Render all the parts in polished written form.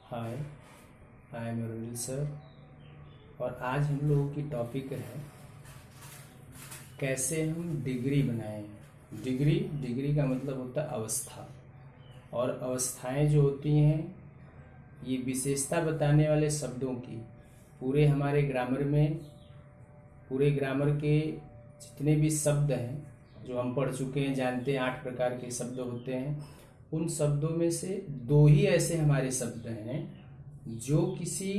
Hi I am Arvind sir. और आज हम लोगों की टॉपिक है कैसे हम डिग्री बनाएं। डिग्री का मतलब होता है अवस्था। और अवस्थाएं जो होती हैं ये विशेषता बताने वाले शब्दों की पूरे हमारे ग्रामर में, पूरे ग्रामर के जितने भी शब्द हैं जो हम पढ़ चुके हैं, जानते हैं 8 प्रकार के शब्द होते हैं। उन शब्दों में से 2 ही ऐसे हमारे शब्द हैं जो किसी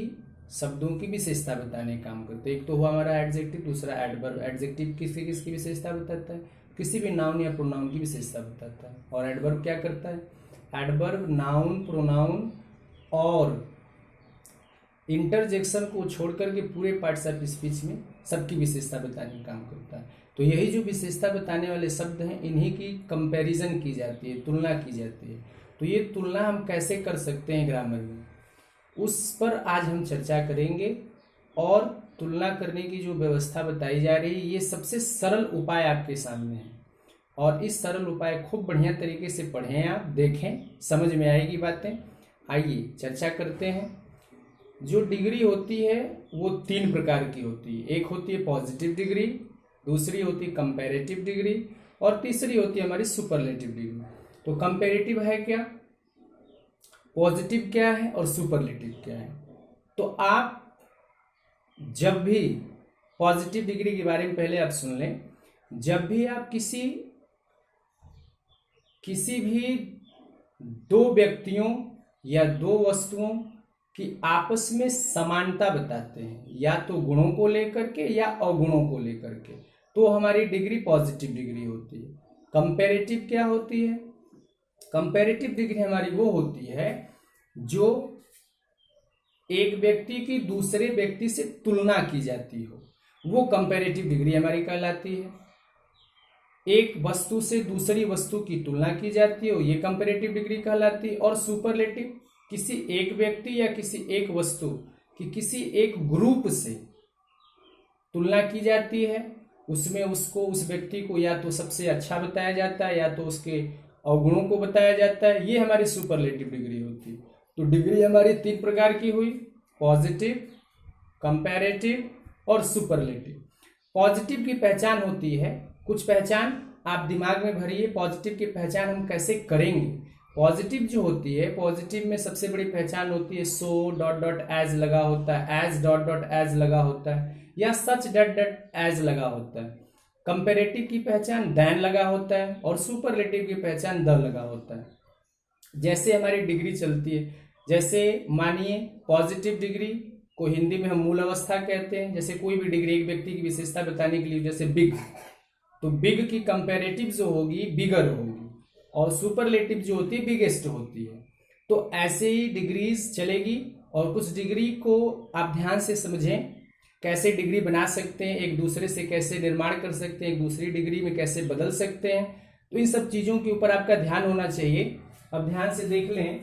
शब्दों की विशेषता बताने का काम करते हैं। एक तो हुआ हमारा एडजेक्टिव, दूसरा एडवर्ब। एडजेक्टिव किसकी किसकी विशेषता बताता है? किसी भी नाउन या प्रोनाउन की विशेषता बताता है। और एडवर्ब क्या करता है? एडवर्ब नाउन, प्रोनाउन और इंटरजेक्शन को छोड़ करके पूरे पार्ट्स ऑफ स्पीच में सबकी विशेषता बताने का काम करता है। तो यही जो विशेषता बताने वाले शब्द हैं इन्हीं की कंपैरिजन की जाती है, तुलना की जाती है। तो ये तुलना हम कैसे कर सकते हैं ग्रामर में, उस पर आज हम चर्चा करेंगे। और तुलना करने की जो व्यवस्था बताई जा रही है ये सबसे सरल उपाय आपके सामने है। और इस सरल उपाय खूब बढ़िया तरीके से पढ़ें, आप देखें, समझ में आएगी बातें। आइए चर्चा करते हैं। जो डिग्री होती है वो 3 प्रकार की होती है। एक होती है पॉजिटिव डिग्री, दूसरी होती है कंपैरेटिव डिग्री, और तीसरी होती है हमारी सुपरलेटिव डिग्री। तो कंपैरेटिव है क्या, पॉजिटिव क्या है और सुपरलेटिव क्या है? तो आप जब भी पॉजिटिव डिग्री के बारे में पहले आप सुन लें। जब भी आप किसी भी 2 व्यक्तियों या 2 वस्तुओं की आपस में समानता बताते हैं, या तो गुणों को लेकर के या अवगुणों को लेकर के, तो हमारी डिग्री पॉजिटिव डिग्री होती है। कंपैरेटिव क्या होती है? कंपैरेटिव डिग्री हमारी वो होती है जो एक व्यक्ति की दूसरे व्यक्ति से तुलना की जाती हो, वो कंपैरेटिव डिग्री हमारी कहलाती है। एक वस्तु से दूसरी वस्तु की तुलना की जाती हो, ये कंपैरेटिव डिग्री कहलाती है। और सुपरलेटिव किसी एक व्यक्ति या किसी एक वस्तु की किसी एक ग्रुप से तुलना की जाती है, उसमें उसको, उस व्यक्ति को या तो सबसे अच्छा बताया जाता है या तो उसके अवगुणों को बताया जाता है। ये हमारी सुपरलेटिव डिग्री होती है। तो डिग्री हमारी 3 प्रकार की हुई, पॉजिटिव, कंपैरेटिव और सुपरलेटिव। पॉजिटिव की पहचान होती है, कुछ पहचान आप दिमाग में भरिए। पॉजिटिव की पहचान हम कैसे करेंगे? पॉजिटिव जो होती है, पॉजिटिव में सबसे बड़ी पहचान होती है सो डॉट डॉट एज लगा होता है, एज डॉट डॉट एज लगा होता है, या सच डॉट डॉट एज लगा होता है। कंपैरेटिव की पहचान देन लगा होता है, और सुपरलेटिव की पहचान द लगा होता है। जैसे हमारी डिग्री चलती है, जैसे मानिए पॉजिटिव डिग्री को हिंदी में हम मूल अवस्था कहते हैं। जैसे कोई भी डिग्री एक व्यक्ति की विशेषता बताने के लिए, जैसे बिग, तो बिग की कंपैरेटिव जो होगी बिगर होगी, और सुपरलेटिव जो होती है बिगेस्ट होती है। तो ऐसे ही डिग्रीज चलेगी। और कुछ डिग्री को आप ध्यान से समझें, कैसे डिग्री बना सकते हैं, एक दूसरे से कैसे निर्माण कर सकते हैं, एक दूसरी डिग्री में कैसे बदल सकते हैं। तो इन सब चीजों के ऊपर आपका ध्यान होना चाहिए। अब ध्यान से देख लें।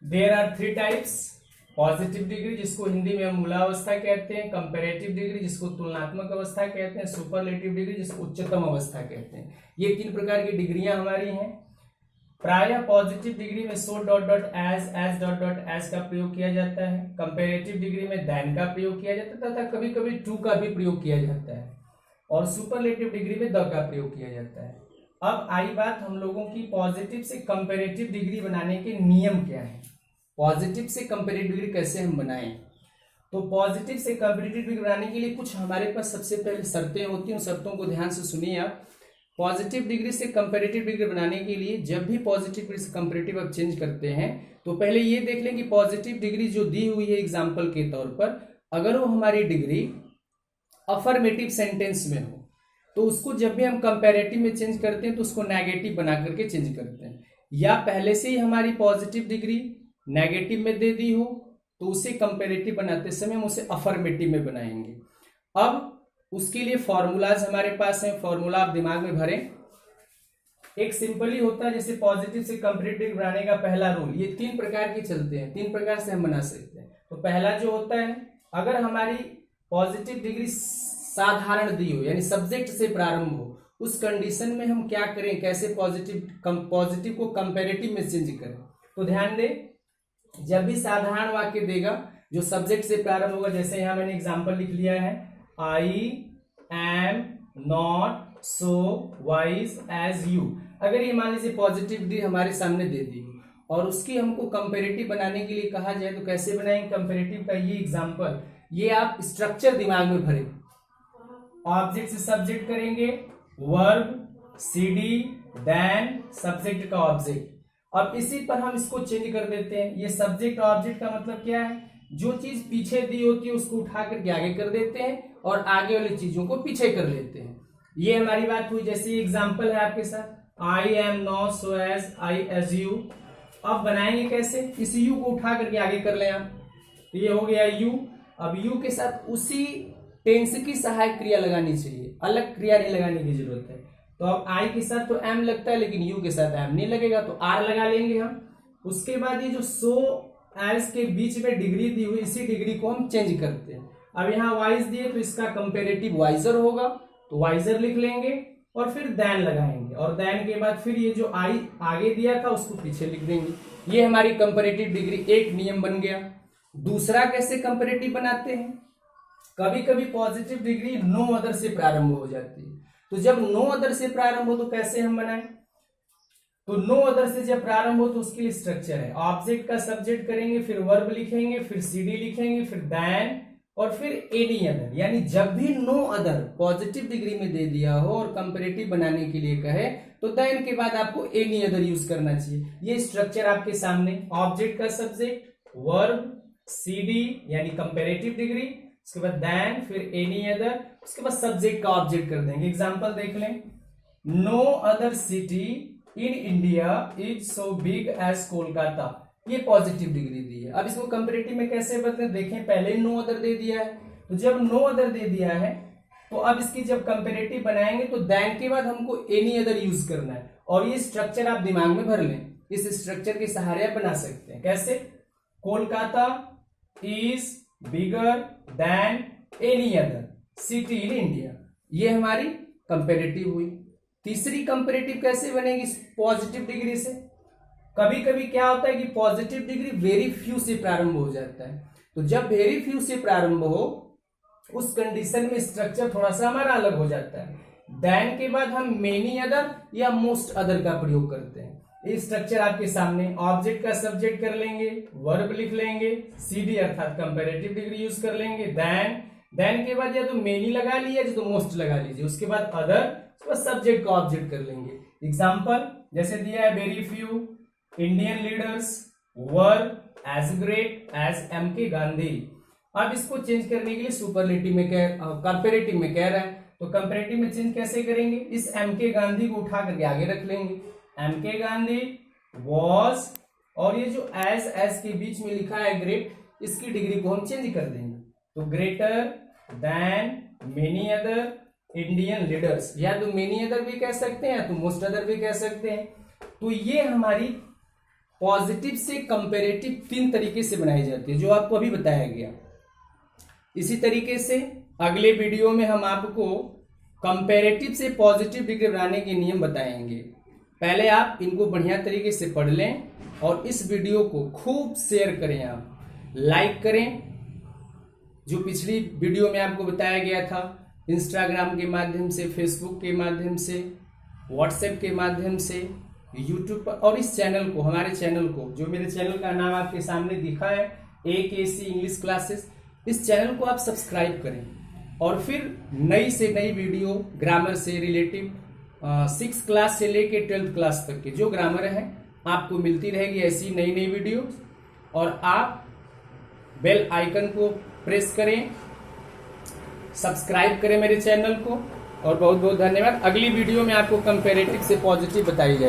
There are 3 types. Positive degree जिसको हिंदी में हम मूलावस्था कहते हैं, कंपैरेटिव डिग्री जिसको तुलनात्मक अवस्था कहते हैं, सुपरलेटिव डिग्री जिसको उच्चतम अवस्था कहते हैं। ये 3 प्रकार की डिग्रियां हमारी हैं। प्रायः पॉजिटिव डिग्री में so dot dot as dot dot as का प्रयोग किया जाता है। कंपैरेटिव डिग्री में देन का प्रयोग किया जाता है तथा कभी कभी टू का भी प्रयोग किया जाता है। और सुपरलेटिव डिग्री में द का प्रयोग किया जाता है। अब आई बात हम लोगों की पॉजिटिव से कंपैरेटिव डिग्री बनाने के नियम क्या है, पॉजिटिव से कंपैरेटिव डिग्री कैसे हम बनाएं। तो पॉजिटिव से कंपैरेटिव डिग्री बनाने के लिए कुछ हमारे पास सबसे पहले शर्तें होती हैं, उन शर्तों को ध्यान से सुनिए आप। पॉजिटिव डिग्री से कंपैरेटिव डिग्री बनाने के लिए जब भी पॉजिटिव डिग्री से कंपैरेटिव आप चेंज करते हैं तो पहले ये देख लें कि पॉजिटिव डिग्री जो दी हुई है एग्जाम्पल के तौर पर, अगर वो हमारी डिग्री अफर्मेटिव सेंटेंस में हो तो उसको जब भी हम कंपैरेटिव में चेंज करते हैं तो उसको नेगेटिव बना करके चेंज करते हैं। या पहले से ही हमारी पॉजिटिव डिग्री नेगेटिव में दे दी हो तो उसे कंपैरेटिव बनाते समय हम उसे अफर्मेटिव में बनाएंगे। अब उसके लिए फॉर्मूलाज हमारे पास हैं, फॉर्मूला आप दिमाग में भरें। एक सिंपल ही होता है, जैसे पॉजिटिव से कंपैरेटिव बनाने का पहला रूल, ये 3 प्रकार के चलते हैं, 3 प्रकार से हम बना सकते हैं। तो पहला जो होता है, अगर हमारी पॉजिटिव डिग्री साधारण दी हो यानी सब्जेक्ट से प्रारंभ हो, उस कंडीशन में हम क्या करें, कैसे पॉजिटिव को कंपैरेटिव में चेंज करें। तो ध्यान दें, जब भी साधारण वाक्य देगा जो सब्जेक्ट से प्रारंभ होगा, जैसे यहां मैंने एग्जांपल लिख लिया है, I am not so wise as you. अगर ये मान लीजिए पॉजिटिव डिग्री हमारे सामने दे दी और उसकी हमको कंपेरेटिव बनाने के लिए कहा जाए तो कैसे बनाएंगे कंपेरेटिव का ये एग्जांपल, ये आप स्ट्रक्चर दिमाग में भरे। ऑब्जेक्ट से सब्जेक्ट करेंगे, वर्ब सीडी, देन सब्जेक्ट का ऑब्जेक्ट। अब इसी पर हम इसको चेंज कर देते हैं। ये सब्जेक्ट ऑब्जेक्ट का मतलब क्या है, जो चीज पीछे दी होती है उसको उठा करके आगे कर देते हैं और आगे वाली चीजों को पीछे कर लेते हैं। ये हमारी बात हुई। जैसे एग्जांपल है आपके साथ, I am not so as I as you. अब बनाएंगे कैसे, इस यू को उठा करके आगे कर लें आप, तो ये हो गया यू। अब यू के साथ उसी टेंस की सहायक क्रिया लगानी चाहिए, अलग क्रिया नहीं लगाने की जरूरत है। तो अब आई के साथ तो एम लगता है लेकिन यू के साथ एम नहीं लगेगा, तो आर लगा लेंगे हम। उसके बाद ये जो सो एज के बीच में डिग्री दी हुई, इसी डिग्री को हम चेंज करते हैं। अब यहाँ वाइज दिए तो इसका कंपेरेटिव वाइजर होगा, तो वाइजर लिख लेंगे और फिर देन लगाएंगे, और देन के बाद फिर ये जो आई आगे दिया था उसको पीछे लिख देंगे। ये हमारी कंपेरेटिव डिग्री एक नियम बन गया। दूसरा कैसे कंपेरेटिव बनाते हैं, कभी कभी पॉजिटिव डिग्री नो अदर से प्रारंभ हो जाती है, तो जब नो अदर से प्रारंभ हो तो कैसे हम बनाएं, तो नो अदर से जब प्रारंभ हो तो उसके लिए स्ट्रक्चर है, ऑब्जेक्ट का सब्जेक्ट करेंगे, फिर वर्ब लिखेंगे, फिर सीडी लिखेंगे, फिर देन और फिर एनी अदर। यानी जब भी नो अदर पॉजिटिव डिग्री में दे दिया हो और कंपेरेटिव बनाने के लिए कहे तो देन के बाद आपको एनी अदर यूज करना चाहिए। ये स्ट्रक्चर आपके सामने, ऑब्जेक्ट का सब्जेक्ट, वर्ब सीडी यानी कंपेरेटिव डिग्री, उसके बाद देन, फिर एनी अदर, उसके बाद सब्जेक्ट का ऑब्जेक्ट कर देंगे। एग्जांपल देख लें, no other city in India is so big as Kolkata. ये पॉजिटिव डिग्री दी है। अब इसको कंपेरेटिव में कैसे बताएं, देखें पहले नो अदर दे दिया है, तो जब नो अदर दे दिया है तो अब इसकी जब कंपेरेटिव बनाएंगे तो देन के बाद हमको एनी अदर यूज करना है, और ये स्ट्रक्चर आप दिमाग में भर लें। इस स्ट्रक्चर के सहारे आप बना सकते हैं। कैसे, Kolkata is bigger than any other city in India. ये हमारी कंपेरेटिव हुई। तीसरी कंपेरेटिव कैसे बनेगी, पॉजिटिव डिग्री से। कभी कभी क्या होता है कि पॉजिटिव डिग्री वेरी फ्यू से प्रारंभ हो जाता है, तो जब वेरी फ्यू से प्रारंभ हो उस कंडीशन में स्ट्रक्चर थोड़ा सा हमारा अलग हो जाता है। देन के बाद हम मेनी अदर या मोस्ट अदर का प्रयोग करते हैं। ये स्ट्रक्चर आपके सामने, ऑब्जेक्ट का सब्जेक्ट कर लेंगे, वर्ब लिख लेंगे, सीडी अर्थात कंपेरेटिव डिग्री यूज कर लेंगे, देन के बाद या तो मेनी लगा लिया तो मोस्ट लगा लीजिए, उसके बाद अदर, उसके बाद सब्जेक्ट का ऑब्जेक्ट कर लेंगे। एग्जांपल जैसे दिया है, very few Indian leaders were as great as M K Gandhi. अब इसको चेंज करने के लिए सुपरलेटिव में कंपेरेटिव में कह रहा है, तो कंपेरेटिव में चेंज कैसे करेंगे, इस एम के गांधी को उठा करके आगे रख लेंगे, एम के गांधी वॉज, और ये जो एज के बीच में लिखा है ग्रेट, इसकी डिग्री को हम चेंज कर देंगे, तो greater than many other Indian leaders, या तो मेनी अदर भी कह सकते हैं या तो मोस्ट अदर भी कह सकते हैं। तो ये हमारी पॉजिटिव से कंपेरेटिव तीन तरीके से बनाई जाती है, जो आपको अभी बताया गया। इसी तरीके से अगले वीडियो में हम आपको कंपेरेटिव से पॉजिटिव डिग्री बनाने के नियम बताएंगे। पहले आप इनको बढ़िया तरीके से पढ़ लें और इस वीडियो को खूब शेयर करें, आप लाइक करें। जो पिछली वीडियो में आपको बताया गया था, इंस्टाग्राम के माध्यम से, फेसबुक के माध्यम से, व्हाट्सएप के माध्यम से, यूट्यूब पर, और इस चैनल को, हमारे चैनल को, जो मेरे चैनल का नाम आपके सामने दिखा है, AKC इंग्लिश क्लासेस, इस चैनल को आप सब्सक्राइब करें और फिर नई से नई वीडियो ग्रामर से रिलेटिव 6 क्लास से लेके 12th क्लास तक के जो ग्रामर है आपको मिलती रहेगी ऐसी नई नई वीडियो। और आप बेल आइकन को प्रेस करें, सब्सक्राइब करें मेरे चैनल को, और बहुत बहुत धन्यवाद। अगली वीडियो में आपको कंपेरेटिव से पॉजिटिव बताई जाएगी।